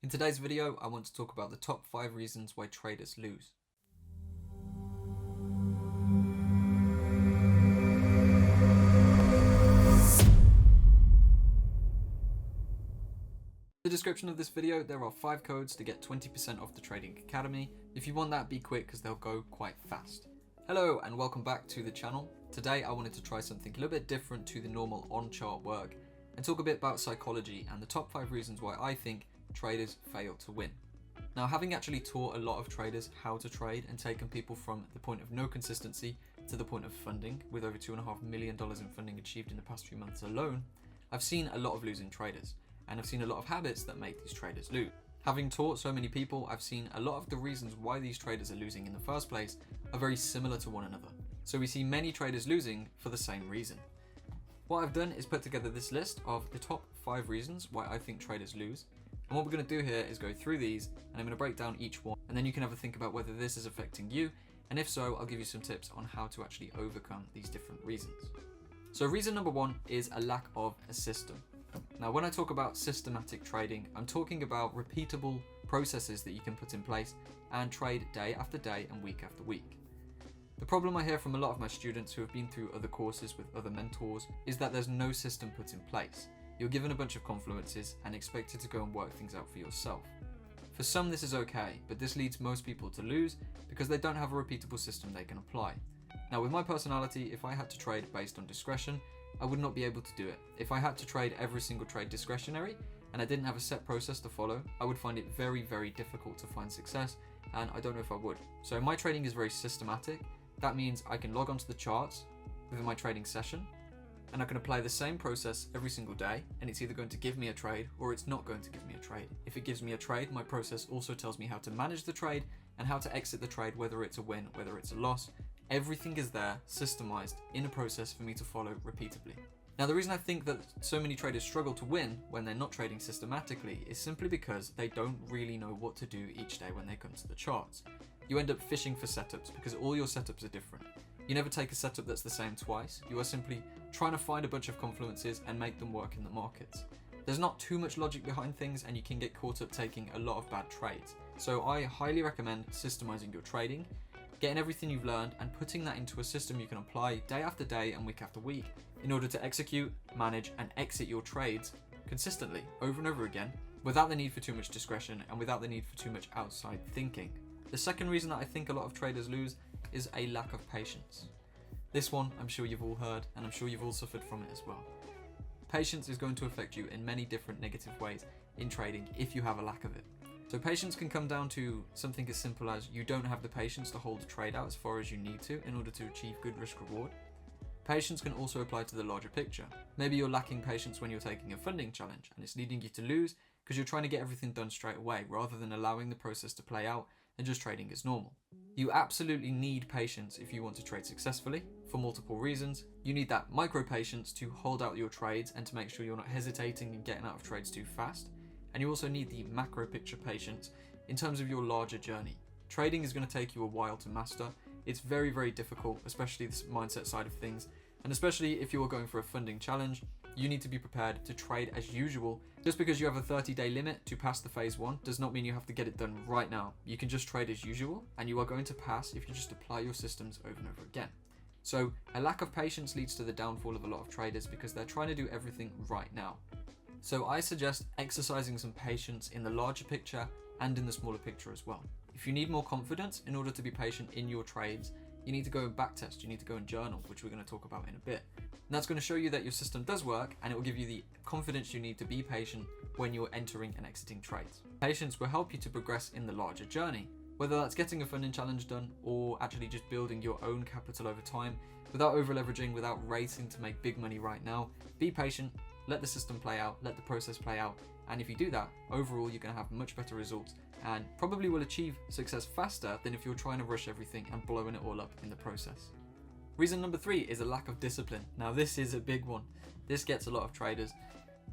In today's video, I want to talk about the top 5 reasons why traders lose. In the description of this video, there are 5 codes to get 20% off the Trading Academy. If you want that, be quick because they'll go quite fast. Hello and welcome back to the channel. Today I wanted to try something a little bit different to the normal on-chart work and talk a bit about psychology and the top 5 reasons why I think traders fail to win. Now, having actually taught a lot of traders how to trade and taken people from the point of no consistency to the point of funding, with over $2.5 million in funding achieved in the past few months alone, I've seen a lot of losing traders, and I've seen a lot of habits that make these traders lose. Having taught so many people, I've seen a lot of the reasons why these traders are losing in the first place are very similar to one another. So we see many traders losing for the same reason. What I've done is put together this list of the top 5 reasons why I think traders lose. And what we're going to do here is go through these, and I'm going to break down each one, and then you can have a think about whether this is affecting you, and if so, I'll give you some tips on how to actually overcome these different reasons. So reason number 1 is a lack of a system. Now, when I talk about systematic trading, I'm talking about repeatable processes that you can put in place and trade day after day and week after week. The problem I hear from a lot of my students who have been through other courses with other mentors is that there's no system put in place. You're given a bunch of confluences and expected to go and work things out for yourself. For some this is okay, but this leads most people to lose because they don't have a repeatable system they can apply. Now, with my personality, if I had to trade based on discretion, I would not be able to do it. If I had to trade every single trade discretionary and I didn't have a set process to follow, I would find it very, very difficult to find success, and I don't know if I would. So my trading is very systematic. That means I can log onto the charts within my trading session, and I can apply the same process every single day, and it's either going to give me a trade or it's not going to give me a trade. If it gives me a trade, my process also tells me how to manage the trade and how to exit the trade, whether it's a win, whether it's a loss. Everything is there, systemized, in a process for me to follow repeatedly. Now, the reason I think that so many traders struggle to win when they're not trading systematically is simply because they don't really know what to do each day when they come to the charts. You end up fishing for setups because all your setups are different. You never take a setup that's the same twice. You are simply trying to find a bunch of confluences and make them work in the markets. There's not too much logic behind things, and you can get caught up taking a lot of bad trades. So I highly recommend systemizing your trading, getting everything you've learned and putting that into a system you can apply day after day and week after week in order to execute, manage and exit your trades consistently over and over again without the need for too much discretion and without the need for too much outside thinking. The second reason that I think a lot of traders lose is a lack of patience. This one I'm sure you've all heard, and I'm sure you've all suffered from it as well. Patience is going to affect you in many different negative ways in trading if you have a lack of it. So patience can come down to something as simple as you don't have the patience to hold a trade out as far as you need to in order to achieve good risk reward. Patience can also apply to the larger picture. Maybe you're lacking patience when you're taking a funding challenge and it's leading you to lose because you're trying to get everything done straight away rather than allowing the process to play out and just trading as normal. You absolutely need patience if you want to trade successfully for multiple reasons. You need that micro patience to hold out your trades and to make sure you're not hesitating and getting out of trades too fast. And you also need the macro picture patience in terms of your larger journey. Trading is going to take you a while to master. It's very, very difficult, especially this mindset side of things. And especially if you're going for a funding challenge, you need to be prepared to trade as usual. Just because you have a 30-day limit to pass the phase 1 does not mean you have to get it done right now. You can just trade as usual and you are going to pass if you just apply your systems over and over again. So a lack of patience leads to the downfall of a lot of traders because they're trying to do everything right now. So I suggest exercising some patience in the larger picture and in the smaller picture as well. If you need more confidence in order to be patient in your trades, you need to go and backtest, you need to go and journal, which we're going to talk about in a bit. And that's going to show you that your system does work, and it will give you the confidence you need to be patient when you're entering and exiting trades. Patience will help you to progress in the larger journey, whether that's getting a funding challenge done or actually just building your own capital over time without over leveraging, without racing to make big money right now. Be patient. Let the system play out, let the process play out, and if you do that, overall you're going to have much better results and probably will achieve success faster than if you're trying to rush everything and blowing it all up in the process. Reason number 3 is a lack of discipline. Now, this is a big one. This gets a lot of traders.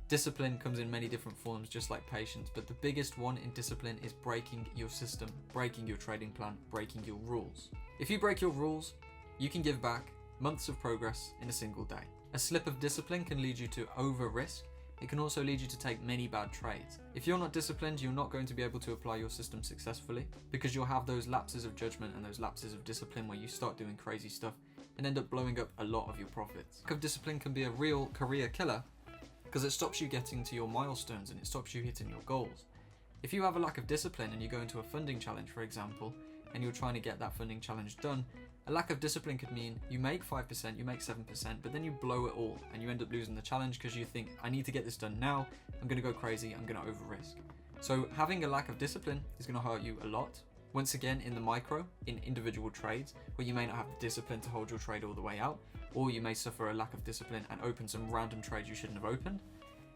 Discipline comes in many different forms, just like patience, but the biggest one in discipline is breaking your system, breaking your trading plan, breaking your rules. If you break your rules, you can give back months of progress in a single day. A slip of discipline can lead you to over risk it can also lead you to take many bad trades. If you're not disciplined, you're not going to be able to apply your system successfully, because you'll have those lapses of judgment and those lapses of discipline where you start doing crazy stuff and end up blowing up a lot of your profits. Lack of discipline can be a real career killer because it stops you getting to your milestones and it stops you hitting your goals. If you have a lack of discipline and you go into a funding challenge, for example, and you're trying to get that funding challenge done, a lack of discipline could mean you make 5%, you make 7%, but then you blow it all and you end up losing the challenge because you think, I need to get this done now, I'm going to go crazy, I'm going to over-risk. So having a lack of discipline is going to hurt you a lot. Once again, in the micro, in individual trades, where you may not have the discipline to hold your trade all the way out, or you may suffer a lack of discipline and open some random trades you shouldn't have opened.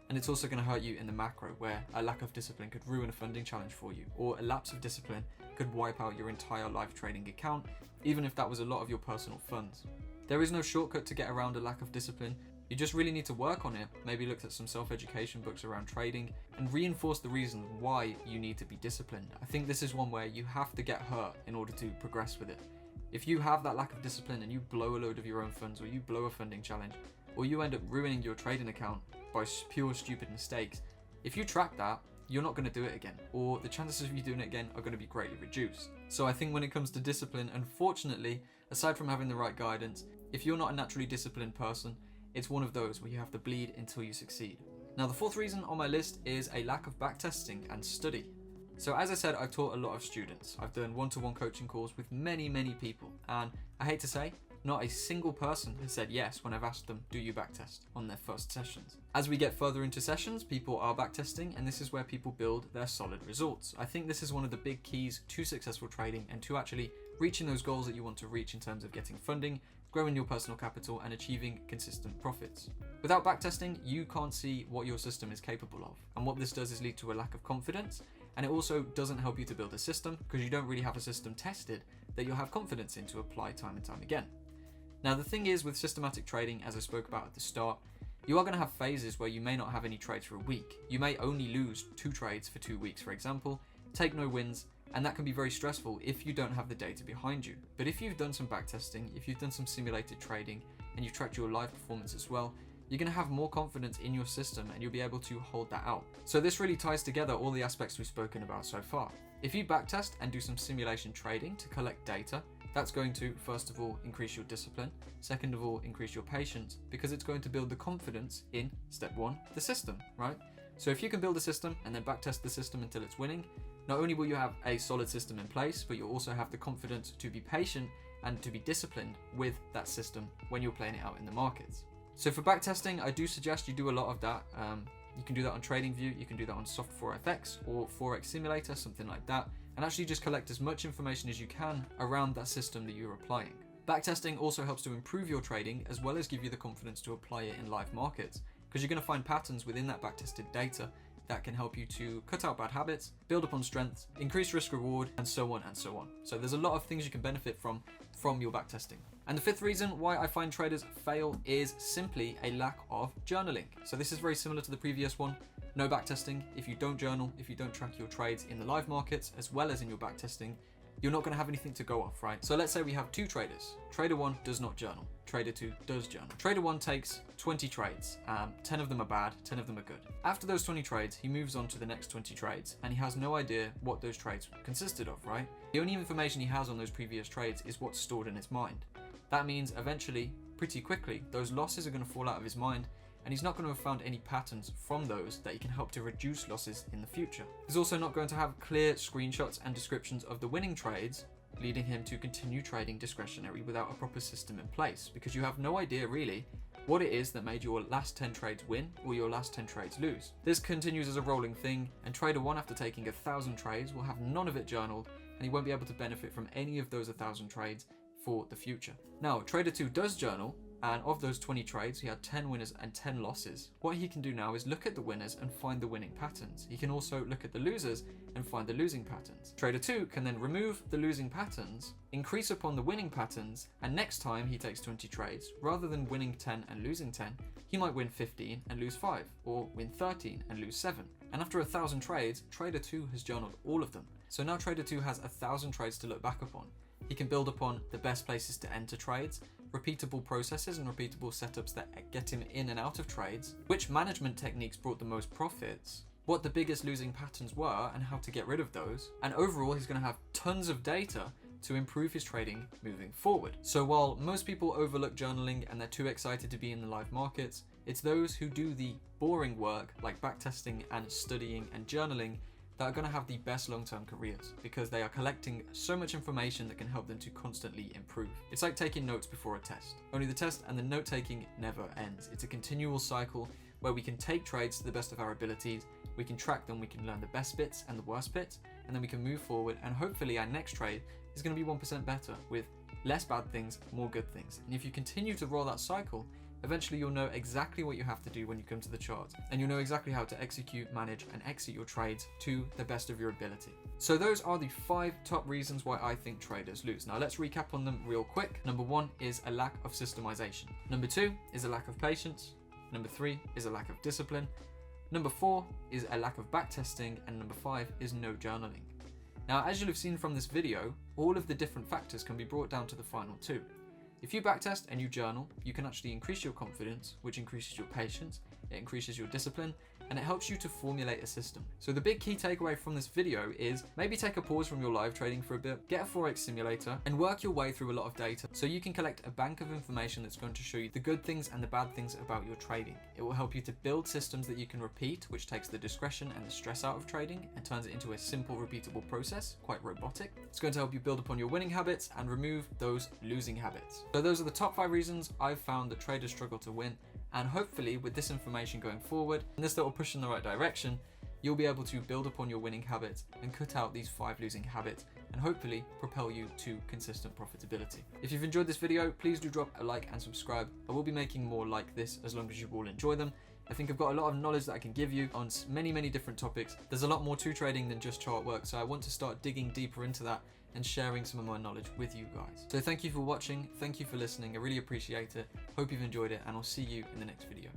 And it's also going to hurt you in the macro, where a lack of discipline could ruin a funding challenge for you, or a lapse of discipline could wipe out your entire live trading account, even if that was a lot of your personal funds. There is no shortcut to get around a lack of discipline. You just really need to work on it, maybe look at some self-education books around trading, and reinforce the reasons why you need to be disciplined. I think this is one where you have to get hurt in order to progress with it. If you have that lack of discipline and you blow a load of your own funds, or you blow a funding challenge, or you end up ruining your trading account by pure stupid mistakes, if you track that, you're not going to do it again, or the chances of you doing it again are going to be greatly reduced. So I think when it comes to discipline, unfortunately, aside from having the right guidance, if you're not a naturally disciplined person, it's one of those where you have to bleed until you succeed. Now, the fourth reason on my list is a lack of backtesting and study. So as I said, I've taught a lot of students. I've done one-to-one coaching calls with many people, and I hate to say, not a single person has said yes when I've asked them, do you backtest, on their first sessions. As we get further into sessions, people are backtesting, and this is where people build their solid results. I think this is one of the big keys to successful trading and to actually reaching those goals that you want to reach in terms of getting funding, growing your personal capital, and achieving consistent profits. Without backtesting, you can't see what your system is capable of. And what this does is lead to a lack of confidence, and it also doesn't help you to build a system because you don't really have a system tested that you'll have confidence in to apply time and time again. Now, the thing is with systematic trading, as I spoke about at the start, you are going to have phases where you may not have any trades for a week. You may only lose 2 trades for 2 weeks, for example, take no wins, and that can be very stressful if you don't have the data behind you. But if you've done some backtesting, if you've done some simulated trading, and you've tracked your live performance as well, you're going to have more confidence in your system and you'll be able to hold that out. So this really ties together all the aspects we've spoken about so far. If you backtest and do some simulation trading to collect data, that's going to, first of all, increase your discipline. Second of all, increase your patience, because it's going to build the confidence in, step 1, the system, right? So if you can build a system and then backtest the system until it's winning, not only will you have a solid system in place, but you'll also have the confidence to be patient and to be disciplined with that system when you're playing it out in the markets. So for backtesting, I do suggest you do a lot of that. You can do that on TradingView, you can do that on Soft4FX or Forex Simulator, something like that, and actually just collect as much information as you can around that system that you're applying. Backtesting also helps to improve your trading as well as give you the confidence to apply it in live markets, because you're going to find patterns within that backtested data that can help you to cut out bad habits, build upon strengths, increase risk reward, and so on and so on. So there's a lot of things you can benefit from your backtesting. And the fifth reason why I find traders fail is simply a lack of journaling. So this is very similar to the previous one. No backtesting. If you don't journal, if you don't track your trades in the live markets as well as in your backtesting, you're not going to have anything to go off, right? So let's say we have 2 traders. Trader 1 does not journal. Trader 2 does journal. Trader 1 takes 20 trades. 10 of them are bad, 10 of them are good. After those 20 trades, he moves on to the next 20 trades, and he has no idea what those trades consisted of, right? The only information he has on those previous trades is what's stored in his mind. That means eventually, pretty quickly, those losses are going to fall out of his mind, and he's not going to have found any patterns from those that he can help to reduce losses in the future. He's also not going to have clear screenshots and descriptions of the winning trades, leading him to continue trading discretionary without a proper system in place, because you have no idea really what it is that made your last 10 trades win or your last 10 trades lose. This continues as a rolling thing, and trader 1, after taking 1,000 trades, will have none of it journaled, and he won't be able to benefit from any of those 1,000 trades for the future. Now, trader 2 does journal, and of those 20 trades, he had 10 winners and 10 losses. What he can do now is look at the winners and find the winning patterns. He can also look at the losers and find the losing patterns. Trader 2 can then remove the losing patterns, increase upon the winning patterns, and next time he takes 20 trades, rather than winning 10 and losing 10, he might win 15 and lose 5, or win 13 and lose 7. And after 1,000 trades, Trader 2 has journaled all of them. So now Trader 2 has 1,000 trades to look back upon. He can build upon the best places to enter trades, repeatable processes and repeatable setups that get him in and out of trades, which management techniques brought the most profits, what the biggest losing patterns were and how to get rid of those, and overall he's going to have tons of data to improve his trading moving forward. So while most people overlook journaling and they're too excited to be in the live markets, it's those who do the boring work like backtesting and studying and journaling that are going to have the best long-term careers, because they are collecting so much information that can help them to constantly improve. It's like taking notes before a test. Only the test and the note-taking never ends. It's a continual cycle where we can take trades to the best of our abilities, we can track them, we can learn the best bits and the worst bits, and then we can move forward, and hopefully our next trade is going to be 1% better with less bad things, more good things. And if you continue to roll that cycle, eventually you'll know exactly what you have to do when you come to the charts, and you'll know exactly how to execute, manage, and exit your trades to the best of your ability. So those are the 5 top reasons why I think traders lose. Now let's recap on them real quick. Number 1 is a lack of systemization. Number 2 is a lack of patience. Number 3 is a lack of discipline. Number 4 is a lack of backtesting, and number 5 is no journaling. Now, as you'll have seen from this video, all of the different factors can be brought down to the final 2. If you backtest and you journal, you can actually increase your confidence, which increases your patience, it increases your discipline, and it helps you to formulate a system. So the big key takeaway from this video is maybe take a pause from your live trading for a bit, get a forex simulator, and work your way through a lot of data so you can collect a bank of information that's going to show you the good things and the bad things about your trading. It will help you to build systems that you can repeat, which takes the discretion and the stress out of trading and turns it into a simple, repeatable process, quite robotic. It's going to help you build upon your winning habits and remove those losing habits. So those are the top 5 reasons I've found that traders struggle to win. And hopefully with this information going forward and this little push in the right direction, you'll be able to build upon your winning habits and cut out these 5 losing habits and hopefully propel you to consistent profitability. If you've enjoyed this video, please do drop a like and subscribe. I will be making more like this as long as you all enjoy them. I think I've got a lot of knowledge that I can give you on many different topics. There's a lot more to trading than just chart work, so I want to start digging deeper into that and sharing some of my knowledge with you guys. So thank you for watching, thank you for listening, I really appreciate it. Hope you've enjoyed it, and I'll see you in the next video.